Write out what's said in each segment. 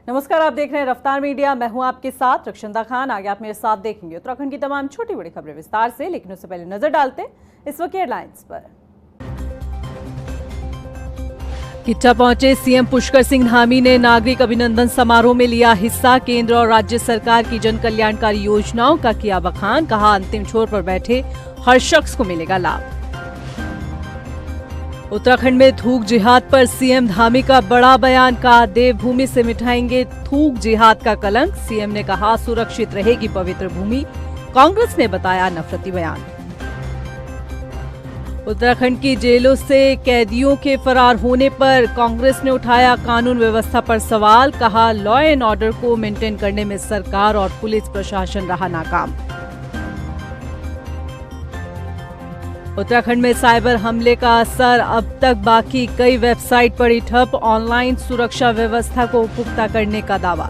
नमस्कार, आप देख रहे हैं रफ्तार मीडिया। मैं हूं आपके साथ रक्षंदा खान। आगे आप मेरे साथ देखेंगे उत्तराखंड की तमाम छोटी बड़ी खबरें विस्तार से, लेकिन उससे पहले नजर डालते हैं इस वक्त हेडलाइंस पर। किच्चा पहुंचे सीएम पुष्कर सिंह धामी ने नागरिक अभिनंदन समारोह में लिया हिस्सा। केंद्र और राज्य सरकार की जन कल्याणकारी योजनाओं का किया बखान। कहा, अंतिम छोर पर बैठे हर शख्स को मिलेगा लाभ। उत्तराखंड में थूक जिहाद पर सीएम धामी का बड़ा बयान। का देवभूमि से मिटाएंगे थूक जिहाद का कलंक। सीएम ने कहा, सुरक्षित रहेगी पवित्र भूमि। कांग्रेस ने बताया नफरती बयान। उत्तराखंड की जेलों से कैदियों के फरार होने पर कांग्रेस ने उठाया कानून व्यवस्था पर सवाल। कहा, लॉ एंड ऑर्डर को मेंटेन करने में सरकार और पुलिस प्रशासन रहा नाकाम। उत्तराखंड में साइबर हमले का असर, अब तक बाकी कई वेबसाइट पड़ी ठप। ऑनलाइन सुरक्षा व्यवस्था को पुख्ता करने का दावा।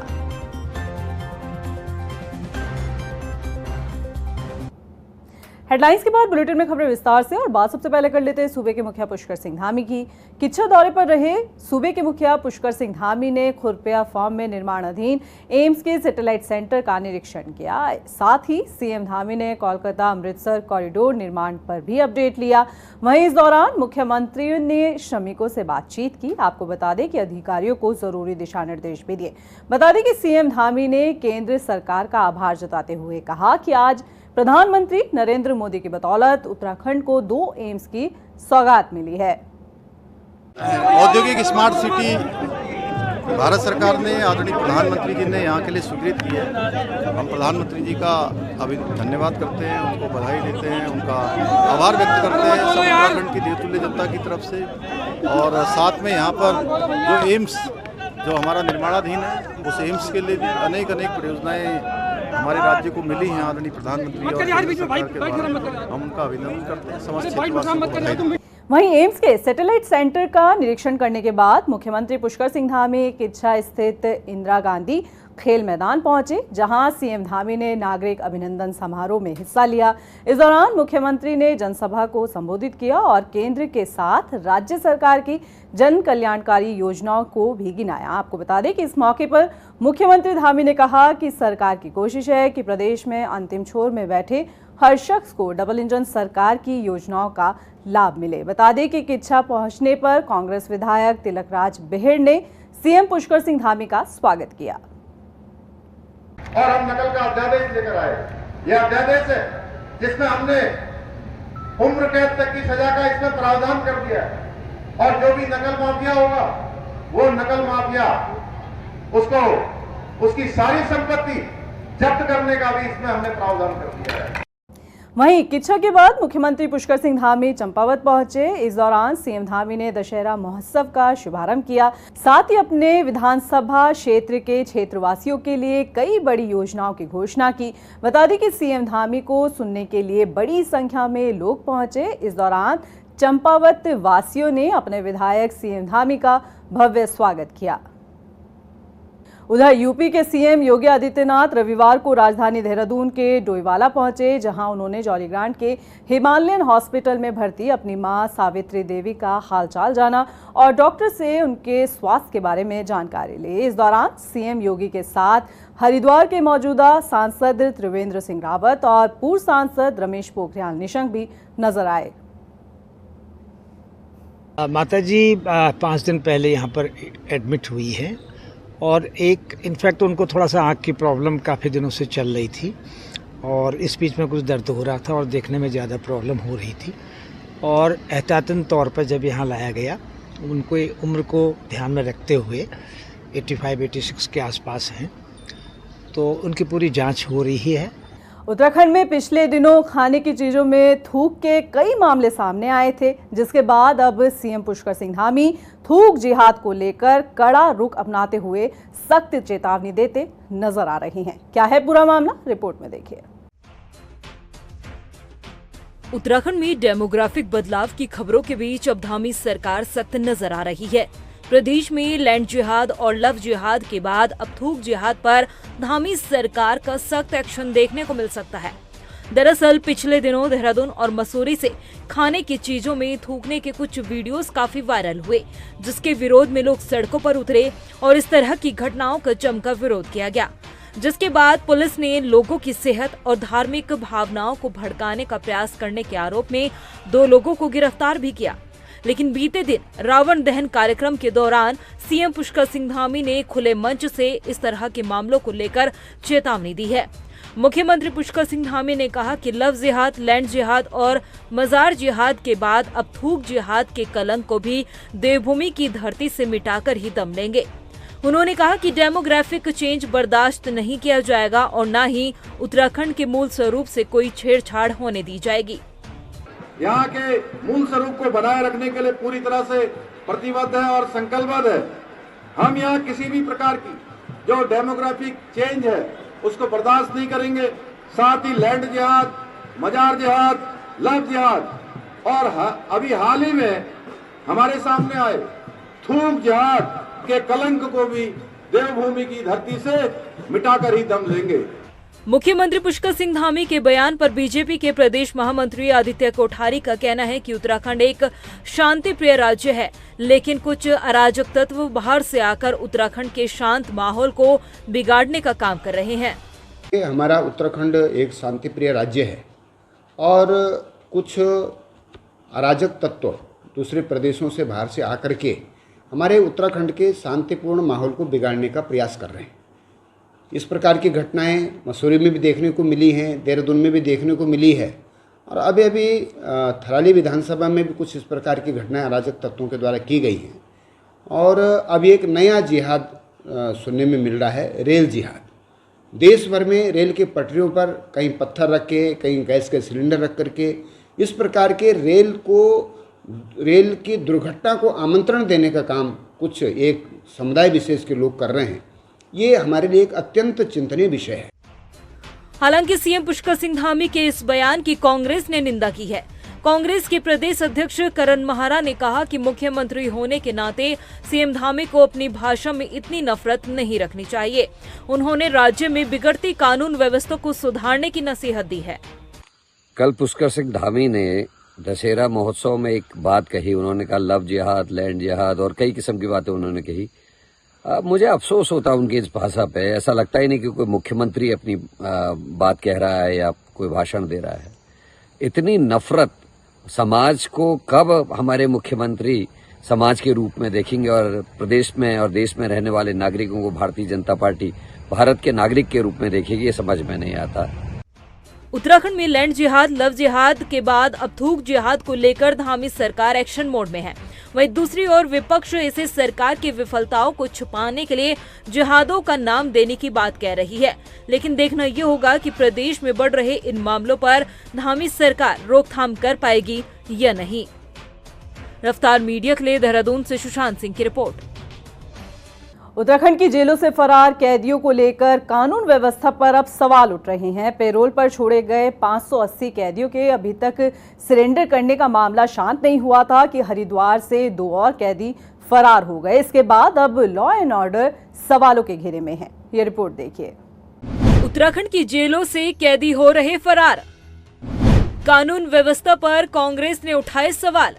हेडलाइंस के बाद बुलेटिन में खबरें विस्तार से, और बात सबसे पहले कर लेते हैं सूबे के मुखिया पुष्कर सिंह धामी की। किच्चा दौरे पर रहे सूबे के मुखिया पुष्कर सिंह धामी ने खुरपिया फार्म में निर्माणाधीन एम्स के सैटेलाइट सेंटर का निरीक्षण किया। साथ ही सीएम धामी ने कोलकाता अमृतसर कॉरिडोर निर्माण पर भी अपडेट लिया। वहीं इस दौरान मुख्यमंत्री ने श्रमिकों से बातचीत की। आपको बता दें कि अधिकारियों को जरूरी दिशा निर्देश भी दिए। बता दें कि सीएम धामी ने केंद्र सरकार का आभार जताते हुए कहा कि आज प्रधानमंत्री नरेंद्र मोदी की बदौलत उत्तराखंड को 2 एम्स की सौगात मिली है। औद्योगिक स्मार्ट सिटी भारत सरकार ने, आदरणीय प्रधानमंत्री जी ने यहाँ के लिए स्वीकृत की है। हम प्रधानमंत्री जी का अभी धन्यवाद करते हैं, उनको बधाई देते हैं, उनका आभार व्यक्त करते हैं सब उत्तराखंड की देवतुल्य जनता की तरफ से। और साथ में यहाँ पर जो एम्स जो हमारा निर्माणाधीन है, उस एम्स के लिए भी अनेक परियोजनाएं हमारे राज्य को मिली हैं। आदरणीय प्रधानमंत्री और केंद्र सरकार के द्वारा हम उनका अभिनंदन करते हैं। समस्त क्षेत्रवासियों को बधाई देते हैं। वहीं एम्स के सैटेलाइट सेंटर का निरीक्षण करने के बाद मुख्यमंत्री पुष्कर सिंह धामी किच्चा स्थित इंदिरा गांधी खेल मैदान पहुंचे, जहां सीएम धामी ने नागरिक अभिनंदन समारोह में हिस्सा लिया। इस दौरान मुख्यमंत्री ने जनसभा को संबोधित किया और केंद्र के साथ राज्य सरकार की जन कल्याणकारी योजनाओं को भी गिनाया। आपको बता दें कि इस मौके पर मुख्यमंत्री धामी ने कहा कि सरकार की कोशिश है कि प्रदेश में अंतिम छोर में बैठे हर शख्स को डबल इंजन सरकार की योजनाओं का लाभ मिले। बता दें कि किच्चा पहुंचने पर कांग्रेस विधायक तिलकराज बेहड़ ने सीएम पुष्कर सिंह धामी का स्वागत किया। और हम नकल का अध्यादेश लेकर आए। यह अध्यादेश है जिसमें हमने उम्र कैद तक की सजा का इसमें प्रावधान कर दिया है। और जो भी नकल माफिया होगा, वो नकल माफिया उसको उसकी सारी संपत्ति जब्त करने का भी इसमें हमने प्रावधान कर दिया है। वहीं किच्चा के बाद मुख्यमंत्री पुष्कर सिंह धामी चंपावत पहुंचे। इस दौरान सीएम धामी ने दशहरा महोत्सव का शुभारंभ किया। साथ ही अपने विधानसभा क्षेत्र के क्षेत्रवासियों के लिए कई बड़ी योजनाओं की घोषणा की। बता दें कि सीएम धामी को सुनने के लिए बड़ी संख्या में लोग पहुंचे। इस दौरान चंपावत वासियों ने अपने विधायक सीएम धामी का भव्य स्वागत किया। उधर यूपी के सीएम योगी आदित्यनाथ रविवार को राजधानी देहरादून के डोईवाला पहुंचे, जहां उन्होंने जौलीग्रांट के हिमालयन हॉस्पिटल में भर्ती अपनी मां सावित्री देवी का हालचाल जाना और डॉक्टर से उनके स्वास्थ्य के बारे में जानकारी ली। इस दौरान सीएम योगी के साथ हरिद्वार के मौजूदा सांसद त्रिवेंद्र सिंह रावत और पूर्व सांसद रमेश पोखरियाल निशंक भी नजर आए। माता जी 5 दिन पहले यहाँ पर एडमिट हुई है और एक इनफैक्ट उनको थोड़ा सा आँख की प्रॉब्लम काफ़ी दिनों से चल रही थी और इस बीच में कुछ दर्द हो रहा था और देखने में ज़्यादा प्रॉब्लम हो रही थी। और एहतियातन तौर पर जब यहाँ लाया गया, उनको उम्र को ध्यान में रखते हुए 85-86 के आसपास हैं, तो उनकी पूरी जांच हो रही है। उत्तराखंड में पिछले दिनों खाने की चीजों में थूक के कई मामले सामने आए थे, जिसके बाद अब सीएम पुष्कर सिंह धामी थूक जिहाद को लेकर कड़ा रुख अपनाते हुए सख्त चेतावनी देते नजर आ रही हैं। क्या है पूरा मामला, रिपोर्ट में देखिए। उत्तराखंड में डेमोग्राफिक बदलाव की खबरों के बीच अब धामी सरकार सख्त नजर आ रही है। प्रदेश में लैंड जिहाद और लव जिहाद के बाद अब थूक जिहाद पर धामी सरकार का सख्त एक्शन देखने को मिल सकता है। दरअसल पिछले दिनों देहरादून और मसूरी से खाने की चीजों में थूकने के कुछ वीडियोस काफी वायरल हुए, जिसके विरोध में लोग सड़कों पर उतरे और इस तरह की घटनाओं का जमकर विरोध किया गया, जिसके बाद पुलिस ने लोगों की सेहत और धार्मिक भावनाओं को भड़काने का प्रयास करने के आरोप में 2 लोगों को गिरफ्तार भी किया। लेकिन बीते दिन रावण दहन कार्यक्रम के दौरान सीएम पुष्कर सिंह धामी ने खुले मंच से इस तरह के मामलों को लेकर चेतावनी दी है। मुख्यमंत्री पुष्कर सिंह धामी ने कहा कि लव जिहाद, लैंड जिहाद और मजार जिहाद के बाद अब थूक जिहाद के कलंक को भी देवभूमि की धरती से मिटाकर ही दम लेंगे। उन्होंने कहा कि डेमोग्राफिक चेंज बर्दाश्त नहीं किया जाएगा और न ही उत्तराखंड के मूल स्वरूप से कोई छेड़छाड़ होने दी जाएगी। यहाँ के मूल स्वरूप को बनाए रखने के लिए पूरी तरह से प्रतिबद्ध है और संकल्पबद्ध है। हम यहाँ किसी भी प्रकार की जो डेमोग्राफिक चेंज है उसको बर्दाश्त नहीं करेंगे। साथ ही लैंड जिहाद, मजार जिहाद, लव जिहाद और अभी हाल ही में हमारे सामने आए थूक जिहाद के कलंक को भी देवभूमि की धरती से मिटाकर ही दम लेंगे। मुख्यमंत्री पुष्कर सिंह धामी के बयान पर बीजेपी के प्रदेश महामंत्री आदित्य कोठारी का कहना है कि उत्तराखंड एक शांति प्रिय राज्य है, लेकिन कुछ अराजक तत्व बाहर से आकर उत्तराखंड के शांत माहौल को बिगाड़ने का काम कर रहे हैं। हमारा उत्तराखंड एक शांति प्रिय राज्य है और कुछ अराजक तत्व दूसरे प्रदेशों से बाहर से आकर के हमारे उत्तराखंड के शांतिपूर्ण माहौल को बिगाड़ने का प्रयास कर रहे हैं। इस प्रकार की घटनाएं मसूरी में भी देखने को मिली हैं, देहरादून में भी देखने को मिली है और अभी थराली विधानसभा में भी कुछ इस प्रकार की घटनाएं अराजक तत्वों के द्वारा की गई हैं। और अभी एक नया जिहाद सुनने में मिल रहा है, रेल जिहाद। देश भर में रेल के पटरियों पर कहीं पत्थर रख के, कहीं गैस के सिलेंडर रख करके इस प्रकार के रेल की दुर्घटना को आमंत्रण देने का काम कुछ एक समुदाय विशेष के लोग कर रहे हैं। ये हमारे लिए एक अत्यंत चिंतनीय विषय है। हालांकि सीएम पुष्कर सिंह धामी के इस बयान की कांग्रेस ने निंदा की है। कांग्रेस के प्रदेश अध्यक्ष करण महारा ने कहा कि मुख्यमंत्री होने के नाते सीएम धामी को अपनी भाषा में इतनी नफरत नहीं रखनी चाहिए। उन्होंने राज्य में बिगड़ती कानून व्यवस्था को सुधारने की नसीहत दी है। कल पुष्कर सिंह धामी ने दशहरा महोत्सव में एक बात कही। उन्होंने कहा लव जिहाद, लैंड जिहाद और कई किस्म की बातें उन्होंने कही। मुझे अफसोस होता उनकी इस भाषा पे। ऐसा लगता ही नहीं कि कोई मुख्यमंत्री अपनी बात कह रहा है या कोई भाषण दे रहा है। इतनी नफरत समाज को कब हमारे मुख्यमंत्री समाज के रूप में देखेंगे और प्रदेश में और देश में रहने वाले नागरिकों को भारतीय जनता पार्टी भारत के नागरिक के रूप में देखेगी, ये समझ में नहीं आता। उत्तराखंड में लैंड जिहाद, लव जिहाद के बाद अब थूक जिहाद को लेकर धामी सरकार एक्शन मोड में है। वहीं दूसरी ओर विपक्ष इसे सरकार की विफलताओं को छुपाने के लिए जिहादों का नाम देने की बात कह रही है। लेकिन देखना ये होगा कि प्रदेश में बढ़ रहे इन मामलों पर धामी सरकार रोकथाम कर पाएगी या नहीं। रफ्तार मीडिया के लिए देहरादून से सुशांत सिंह की रिपोर्ट। उत्तराखंड की जेलों से फरार कैदियों को लेकर कानून व्यवस्था पर अब सवाल उठ रहे हैं। पैरोल पर छोड़े गए 580 कैदियों के अभी तक सरेंडर करने का मामला शांत नहीं हुआ था कि हरिद्वार से 2 और कैदी फरार हो गए। इसके बाद अब लॉ एंड ऑर्डर सवालों के घेरे में है। ये रिपोर्ट देखिए। उत्तराखंड की जेलों से कैदी हो रहे फरार, कानून व्यवस्था पर कांग्रेस ने उठाए सवाल।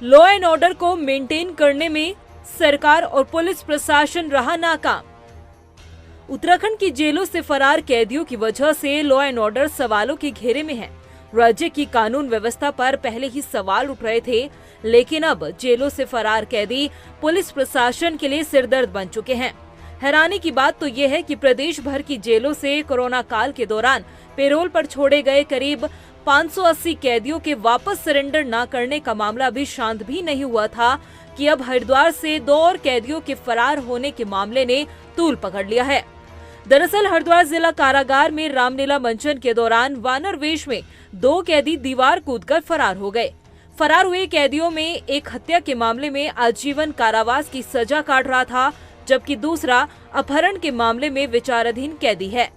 लॉ एंड ऑर्डर को मेंटेन करने में सरकार और पुलिस प्रशासन रहा नाकाम। उत्तराखंड की जेलों से फरार कैदियों की वजह से लॉ एंड ऑर्डर सवालों के घेरे में है। राज्य की कानून व्यवस्था पर पहले ही सवाल उठ रहे थे, लेकिन अब जेलों से फरार कैदी पुलिस प्रशासन के लिए सिरदर्द बन चुके हैं। हैरानी की बात तो यह है कि प्रदेश भर की जेलों से कोरोना काल के दौरान पैरोल पर छोड़े गए करीब 580 कैदियों के वापस सरेंडर न करने का मामला अभी शांत भी नहीं हुआ था कि अब हरिद्वार से 2 और कैदियों के फरार होने के मामले ने तूल पकड़ लिया है। दरअसल हरिद्वार जिला कारागार में रामलीला मंचन के दौरान वानर वेश में 2 कैदी दीवार कूदकर फरार हो गए। फरार हुए कैदियों में एक हत्या के मामले में आजीवन कारावास की सजा काट रहा था, जबकि दूसरा अपहरण के मामले में विचाराधीन कैदी है।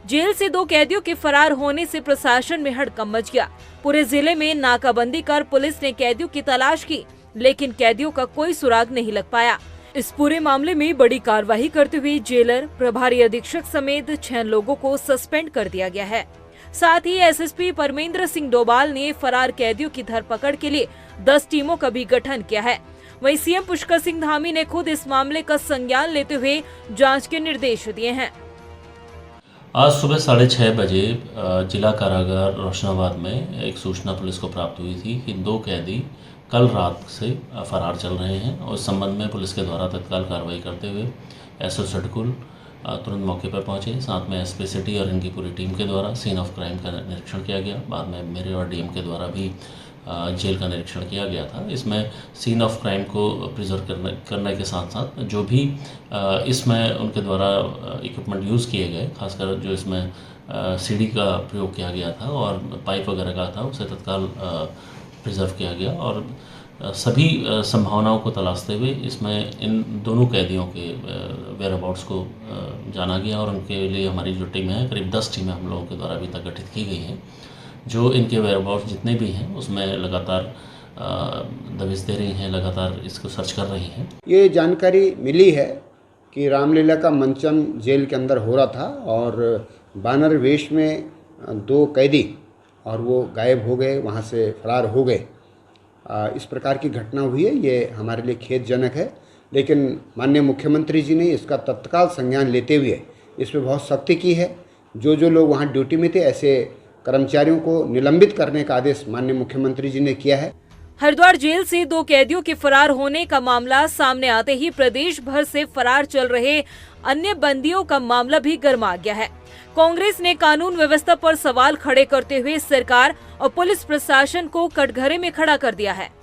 जेल से 2 कैदियों के फरार होने से प्रशासन में हड़कंप मच गया। पूरे जिले में नाकाबंदी कर पुलिस ने कैदियों की तलाश की, लेकिन कैदियों का कोई सुराग नहीं लग पाया। इस पूरे मामले में बड़ी कार्रवाई करते हुए जेलर, प्रभारी अधीक्षक समेत 6 लोगों को सस्पेंड कर दिया गया है। साथ ही एसएसपी परमेंद्र सिंह डोभाल ने फरार कैदियों की धरपकड़ के लिए 10 टीमों का भी गठन किया है। वहीं सीएम पुष्कर सिंह धामी ने खुद इस मामले का संज्ञान लेते हुए जांच के निर्देश दिए हैं। आज सुबह 6:30 बजे जिला कारागार रोशनाबाद में एक सूचना पुलिस को प्राप्त हुई थी कि 2 कैदी कल रात से फरार चल रहे हैं और इस संबंध में पुलिस के द्वारा तत्काल कार्रवाई करते हुए एसओ सडकुल तुरंत मौके पर पहुंचे। साथ में एसपी सिटी और इनकी पूरी टीम के द्वारा सीन ऑफ क्राइम का निरीक्षण किया गया। बाद में मेरे और डीएम के द्वारा भी जेल का निरीक्षण किया गया था। इसमें सीन ऑफ क्राइम को प्रिजर्व करने के साथ साथ जो भी इसमें उनके द्वारा इक्विपमेंट यूज़ किए गए, खासकर जो इसमें सीढ़ी का प्रयोग किया गया था और पाइप वगैरह का था, उसे तत्काल प्रिजर्व किया गया और सभी संभावनाओं को तलाशते हुए इसमें इन दोनों कैदियों के वेयर अबाउट्स को जाना गया और उनके लिए हमारी जो टीम है, करीब 10 टीमें हम लोगों के द्वारा अभी तक गठित की गई हैं, जो इनके वेयर अबाउट्स जितने भी हैं उसमें लगातार दबिश दे रही हैं, लगातार इसको सर्च कर रही हैं। ये जानकारी मिली है कि रामलीला का मंचन जेल के अंदर हो रहा था और बानर वेश में 2 कैदी और वो गायब हो गए, वहाँ से फरार हो गए। इस प्रकार की घटना हुई है, ये हमारे लिए खेदजनक है, लेकिन माननीय मुख्यमंत्री जी ने इसका तत्काल संज्ञान लेते हुए इस पर बहुत सख्ती की है। जो लोग वहाँ ड्यूटी में थे ऐसे कर्मचारियों को निलंबित करने का आदेश माननीय मुख्यमंत्री जी ने किया है। हरिद्वार जेल से 2 कैदियों के फरार होने का मामला सामने आते ही प्रदेश भर से फरार चल रहे अन्य बंदियों का मामला भी गर्मा गया है। कांग्रेस ने कानून व्यवस्था पर सवाल खड़े करते हुए सरकार और पुलिस प्रशासन को कटघरे में खड़ा कर दिया है।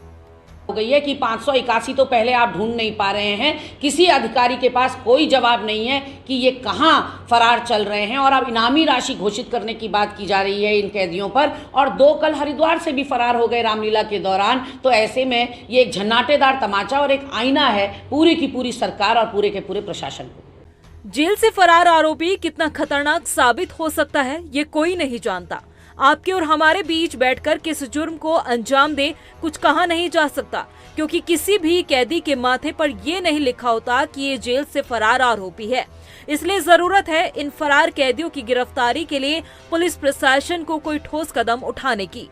हो गई है कि 581 तो पहले आप ढूंढ नहीं पा रहे हैं, किसी अधिकारी के पास कोई जवाब नहीं है कि ये कहां फरार चल रहे हैं और अब इनामी राशि घोषित करने की बात की जा रही है इन कैदियों पर, और 2 कल हरिद्वार से भी फरार हो गए रामलीला के दौरान। तो ऐसे में ये एक झन्नाटेदार तमाचा और एक आईना है पूरी की पूरी सरकार और पूरे के पूरे प्रशासन को। जेल से फरार आरोपी कितना खतरनाक साबित हो सकता है ये कोई नहीं जानता। आपके और हमारे बीच बैठकर किस जुर्म को अंजाम दे कुछ कहा नहीं जा सकता, क्योंकि किसी भी कैदी के माथे पर ये नहीं लिखा होता कि ये जेल से फरार आरोपी है। इसलिए जरूरत है इन फरार कैदियों की गिरफ्तारी के लिए पुलिस प्रशासन को कोई ठोस कदम उठाने की।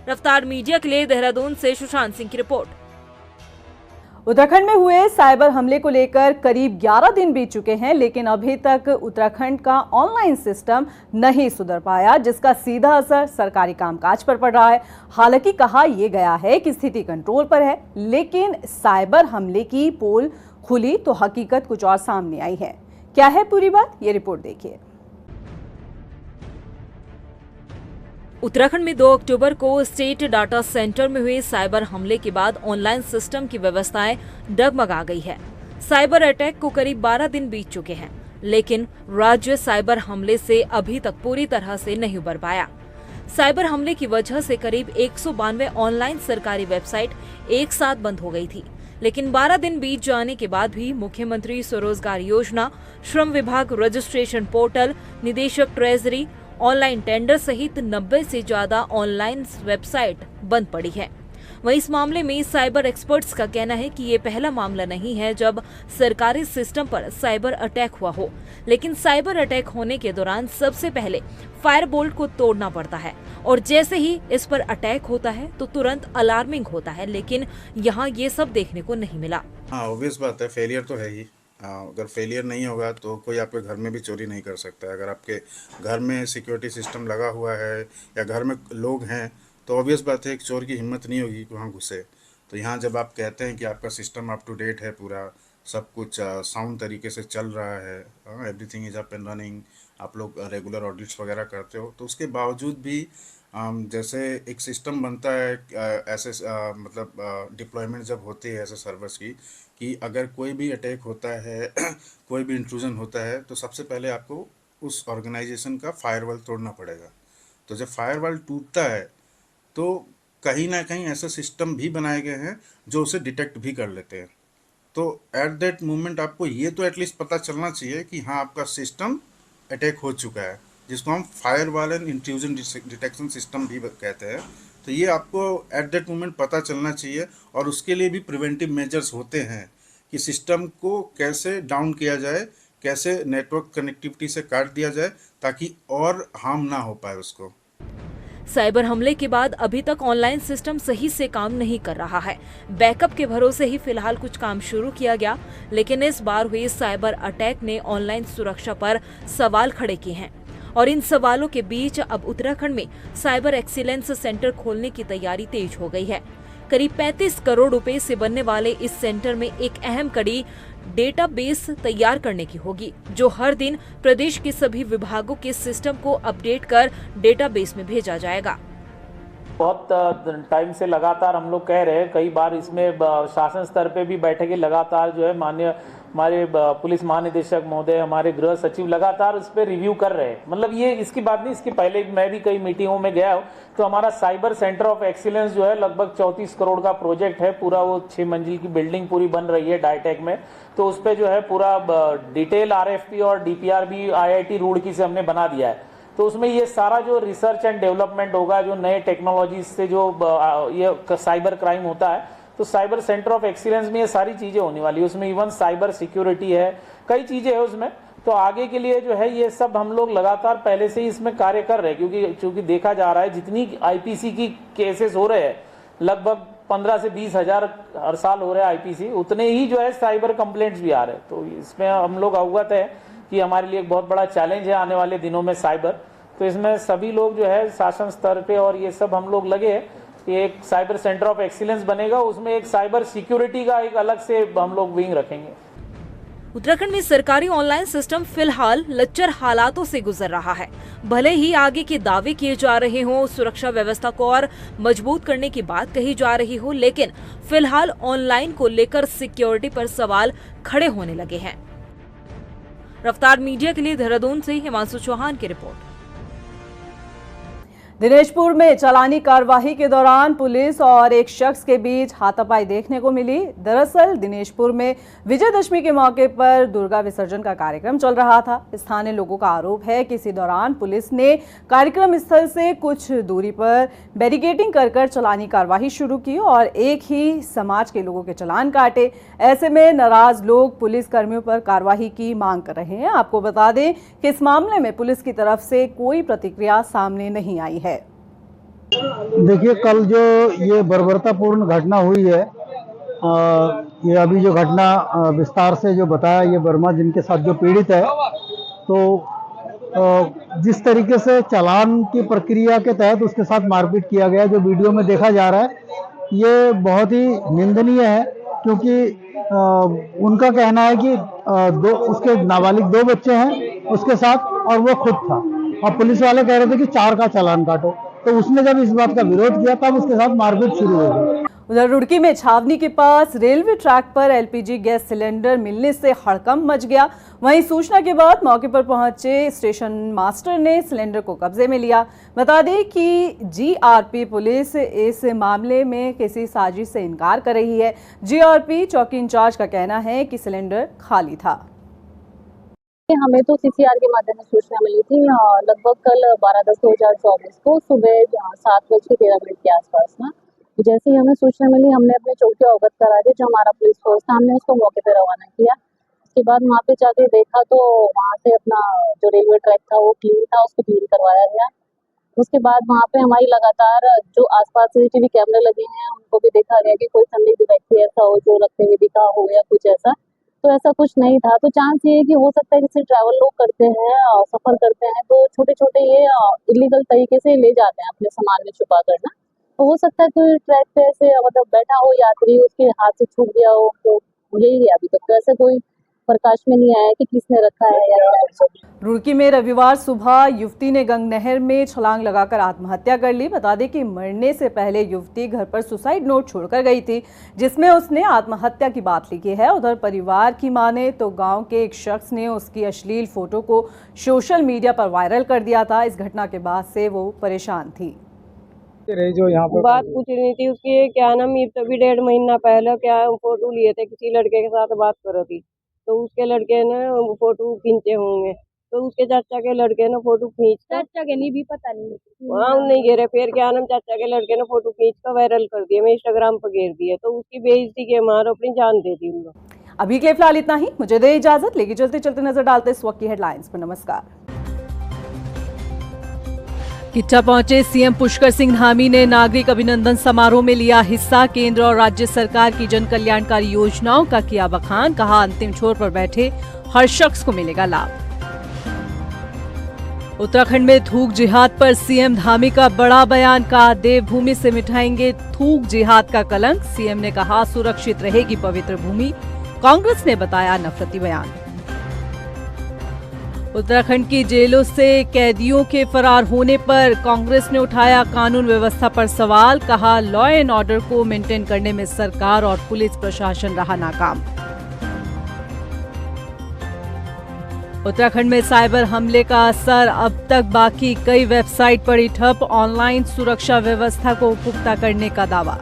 रफ्तार मीडिया के लिए देहरादून से सुशांत सिंह की रिपोर्ट। उत्तराखंड में हुए साइबर हमले को लेकर करीब 11 दिन बीत चुके हैं, लेकिन अभी तक उत्तराखंड का ऑनलाइन सिस्टम नहीं सुधर पाया, जिसका सीधा असर सरकारी कामकाज पर पड़ रहा है। हालांकि कहा यह गया है कि स्थिति कंट्रोल पर है, लेकिन साइबर हमले की पोल खुली तो हकीकत कुछ और सामने आई है। क्या है पूरी बात, ये रिपोर्ट देखिए। उत्तराखंड में 2 अक्टूबर को स्टेट डाटा सेंटर में हुए साइबर हमले के बाद ऑनलाइन सिस्टम की व्यवस्थाएं डगमगा गई है। साइबर अटैक को करीब 12 दिन बीत चुके हैं, लेकिन राज्य साइबर हमले से अभी तक पूरी तरह से नहीं उबर पाया। साइबर हमले की वजह से करीब 192 ऑनलाइन सरकारी वेबसाइट एक साथ बंद हो गई थी, लेकिन 12 दिन बीत जाने के बाद भी मुख्यमंत्री स्वरोजगार योजना, श्रम विभाग रजिस्ट्रेशन पोर्टल, निदेशक ट्रेजरी, ऑनलाइन टेंडर सहित 90 से ज्यादा ऑनलाइन वेबसाइट बंद पड़ी है। वहीं इस मामले में साइबर एक्सपर्ट्स का कहना है कि ये पहला मामला नहीं है जब सरकारी सिस्टम पर साइबर अटैक हुआ हो, लेकिन साइबर अटैक होने के दौरान सबसे पहले फायरबोल्ट को तोड़ना पड़ता है और जैसे ही इस पर अटैक होता है तो तुरंत अलार्मिंग होता है, लेकिन यहाँ ये सब देखने को नहीं मिला। हाँ, ऑब्वियस बात है, फेलियर तो है ही। अगर फेलियर नहीं होगा तो कोई आपके घर में भी चोरी नहीं कर सकता है। अगर आपके घर में सिक्योरिटी सिस्टम लगा हुआ है या घर में लोग हैं तो ऑब्वियस बात है एक चोर की हिम्मत नहीं होगी कि वहाँ घुसे। तो यहाँ जब आप कहते हैं कि आपका सिस्टम अप टू डेट है, पूरा सब कुछ साउंड तरीके से चल रहा है, everything is up and running, आप लोग रेगुलर ऑडिट्स वगैरह करते हो, तो उसके बावजूद भी जैसे एक सिस्टम बनता है ऐसे मतलब डिप्लॉयमेंट जब होती है ऐसे सर्वर्स की, कि अगर कोई भी अटैक होता है कोई भी इंट्रूजन होता है तो सबसे पहले आपको उस ऑर्गेनाइजेशन का फायरवॉल तोड़ना पड़ेगा। तो जब फायरवॉल टूटता है तो कहीं ना कहीं ऐसे सिस्टम भी बनाए गए हैं जो उसे डिटेक्ट भी कर लेते हैं। तो एट दैट मोमेंट आपको ये तो एटलीस्ट पता चलना चाहिए कि हाँ आपका सिस्टम अटैक हो चुका है, जिसको हम firewall and intrusion detection system भी कहते हैं। तो ये आपको एट दैट मोमेंट पता चलना चाहिए और उसके लिए भी प्रिवेंटिव मेजर्स होते हैं कि सिस्टम को कैसे डाउन किया जाए कैसे नेटवर्क कनेक्टिविटी से काट दिया जाए ताकि और हार्म ना हो पाए उसको। साइबर हमले के बाद अभी तक ऑनलाइन सिस्टम सही से काम नहीं कर रहा है। बैकअप के भरोसे ही फिलहाल कुछ काम शुरू किया गया, लेकिन इस बार हुए साइबर अटैक ने ऑनलाइन सुरक्षा पर सवाल खड़े किए हैं और इन सवालों के बीच अब उत्तराखंड में साइबर एक्सीलेंस सेंटर खोलने की तैयारी तेज हो गई है। करीब 35 करोड़ रुपए से बनने वाले इस सेंटर में एक अहम कड़ी डेटाबेस तैयार करने की होगी, जो हर दिन प्रदेश के सभी विभागों के सिस्टम को अपडेट कर डेटाबेस में भेजा जाएगा। बहुत टाइम से लगातार हम लोग कह रहे हैं, कई बार इसमें शासन स्तर पे भी बैठकें लगातार जो है माननीय हमारे पुलिस महानिदेशक महोदय, हमारे गृह सचिव लगातार इस पे रिव्यू कर रहे हैं। मतलब ये इसकी बात नहीं, इसके पहले मैं भी कई मीटिंगों में गया हूँ। तो हमारा साइबर सेंटर ऑफ एक्सीलेंस जो है लगभग 34 करोड़ का प्रोजेक्ट है, पूरा वो 6 मंजिल की बिल्डिंग पूरी बन रही है डाईटेक में। तो उस पर जो है पूरा डिटेल RFP और DPR भी IIT रुड़की से हमने बना दिया है। तो उसमें ये सारा जो रिसर्च एंड डेवलपमेंट होगा, जो नए टेक्नोलॉजी से जो ये साइबर क्राइम होता है, तो साइबर सेंटर ऑफ एक्सीलेंस में ये सारी चीज़ें होने वाली है। उसमें इवन साइबर सिक्योरिटी है, कई चीज़ें है उसमें। तो आगे के लिए जो है ये सब हम लोग लगातार पहले से ही इसमें कार्य कर रहे हैं, क्योंकि देखा जा रहा है जितनी IPC की केसेस हो रहे हैं, लगभग 15 से 20 हज़ार हर साल हो रहे हैं IPC, उतने ही जो है साइबर कंप्लेंट्स भी आ रहे हैं। तो इसमें हम लोग अवगत है कि हमारे लिए एक बहुत बड़ा चैलेंज है आने वाले दिनों में साइबर। तो इसमें सभी लोग जो है शासन स्तर पे और ये सब हम लोग लगे हैं कि एक साइबर सेंटर ऑफ एक्सीलेंस बनेगा, उसमें एक साइबर सिक्योरिटी का एक अलग से हम लोग विंग रखेंगे। उत्तराखंड में सरकारी ऑनलाइन सिस्टम फिलहाल लच्चर हालातों से गुजर रहा है। भले ही आगे के दावे किए जा रहे हों, सुरक्षा व्यवस्था को और मजबूत करने की बात कही जा रही हो, लेकिन फिलहाल ऑनलाइन को लेकर सिक्योरिटी पर सवाल खड़े होने लगे हैं। रफ्तार मीडिया के लिए देहरादून से हिमांशु चौहान की रिपोर्ट। दिनेशपुर में चालानी कार्यवाही के दौरान पुलिस और एक शख्स के बीच हाथापाई देखने को मिली। दरअसल दिनेशपुर में विजयदशमी के मौके पर दुर्गा विसर्जन का कार्यक्रम चल रहा था। स्थानीय लोगों का आरोप है कि इसी दौरान पुलिस ने कार्यक्रम स्थल से कुछ दूरी पर बैरिकेडिंग कर चालानी कार्यवाही शुरू की और एक ही समाज के लोगों के चालान काटे। ऐसे में नाराज लोग पुलिस कर्मियों पर कार्रवाई की मांग कर रहे हैं। आपको बता दें कि इस मामले में पुलिस की तरफ से कोई प्रतिक्रिया सामने नहीं आई है। देखिए, कल जो ये बर्बरतापूर्ण घटना हुई है, ये अभी जो घटना विस्तार से जो बताया, ये वर्मा जिनके साथ जो पीड़ित है, तो जिस तरीके से चालान की प्रक्रिया के तहत उसके साथ मारपीट किया गया, जो वीडियो में देखा जा रहा है, ये बहुत ही निंदनीय है। क्योंकि उनका कहना है कि उसके नाबालिग 2 बच्चे हैं उसके साथ और वो खुद था, और पुलिस वाले कह रहे थे कि 4 का चालान काटो। तो उसने जब इस बात का विरोध किया तब उसके साथ मारपीट शुरू हो गई। उधर रुड़की में छावनी के पास रेलवे ट्रैक पर LPG गैस सिलेंडर मिलने से हड़कंप मच गया। वहीं सूचना के बाद मौके पर पहुंचे स्टेशन मास्टर ने सिलेंडर को कब्जे में लिया। बता दें कि GRP पुलिस इस मामले में किसी साजिश से इनकार कर रही है। GRP चौकी इंचार्ज का कहना है कि सिलेंडर खाली था। हमें तो CCR के माध्यम से सूचना मिली थी लगभग कल 12/10/2024 को सुबह 7:13 के आसपास ना। जैसे ही हमें सूचना मिली, हमने अपने चौकी अवगत करा दी, जो हमारा पुलिस फोर्स था, हमने उसको मौके पे रवाना किया। उसके बाद वहाँ पे जाके देखा तो वहाँ से अपना जो रेलवे ट्रैक था वो क्लीन था, उसको क्लीन करवाया गया। उसके बाद वहाँ पे हमारी लगातार जो आसपास CCTV कैमरे लगे हैं उनको भी देखा गया कि कोई संदिग्ध व्यक्ति ऐसा हो जो रखते हुए दिखा हो या कुछ ऐसा, तो ऐसा कुछ नहीं था। तो चांस ये है कि हो सकता है जैसे ट्रैवल लोग करते हैं, सफर करते हैं, तो छोटे छोटे ये इलीगल तरीके से ले जाते हैं अपने सामान में छुपा कर ना। तो हो सकता है कोई ट्रैक पे ऐसे मतलब बैठा हो यात्री, उसके हाथ से छूट गया हो, तो यही है। अभी तक तो ऐसा कोई प्रकाश में नहीं आया कि किसने रखा है या क्या। रुड़की में रविवार सुबह युवती ने गंग नहर में छलांग लगाकर आत्महत्या कर ली। बता दें कि मरने से पहले युवती घर पर सुसाइड नोट छोड़कर गई थी, जिसमें उसने आत्महत्या की बात लिखी है। उधर परिवार की माने तो गांव के एक शख्स ने उसकी अश्लील फोटो को सोशल मीडिया पर वायरल कर दिया था। इस घटना के बाद से वो परेशान थी। जो यहाँ पर बात कुछ नहीं थी उसकी, क्या नाम, ये तभी 1.5 महीना पहले क्या फोटो लिए थे, किसी लड़के के साथ बात कर रही थी, तो उसके लड़के ने फोटो खींचे होंगे, तो उसके चाचा के लड़के ने फोटो खींच, चाचा के नहीं भी पता नहीं वहाँ नहीं घेरे, फिर क्या नाम चाचा के लड़के ने फोटो खींच कर वायरल कर दिया, मैं इंस्टाग्राम पर घेर दिया, तो उसकी बेइज्जती के मार अपनी जान दे दी उन लोग। अभी के लिए फिलहाल इतना ही, मुझे दे इजाजत। लेके चलते चलते नजर डालते इस वक्त की हेडलाइंस पर। नमस्कार। किच्चा पहुंचे सीएम पुष्कर सिंह धामी ने नागरिक अभिनंदन समारोह में लिया हिस्सा। केंद्र और राज्य सरकार की जन कल्याणकारी योजनाओं का किया बखान, कहा अंतिम छोर पर बैठे हर शख्स को मिलेगा लाभ। उत्तराखंड में थूक जिहाद पर सीएम धामी का बड़ा बयान, कहा देवभूमि से मिटाएंगे थूक जिहाद का कलंक। सीएम ने कहा सुरक्षित रहेगी पवित्र भूमि। कांग्रेस ने बताया नफरती बयान। उत्तराखंड की जेलों से कैदियों के फरार होने पर कांग्रेस ने उठाया कानून व्यवस्था पर सवाल, कहा लॉ एंड ऑर्डर को मेंटेन करने में सरकार और पुलिस प्रशासन रहा नाकाम। उत्तराखंड में साइबर हमले का असर, अब तक बाकी कई वेबसाइट पड़ी ठप। ऑनलाइन सुरक्षा व्यवस्था को पुख्ता करने का दावा।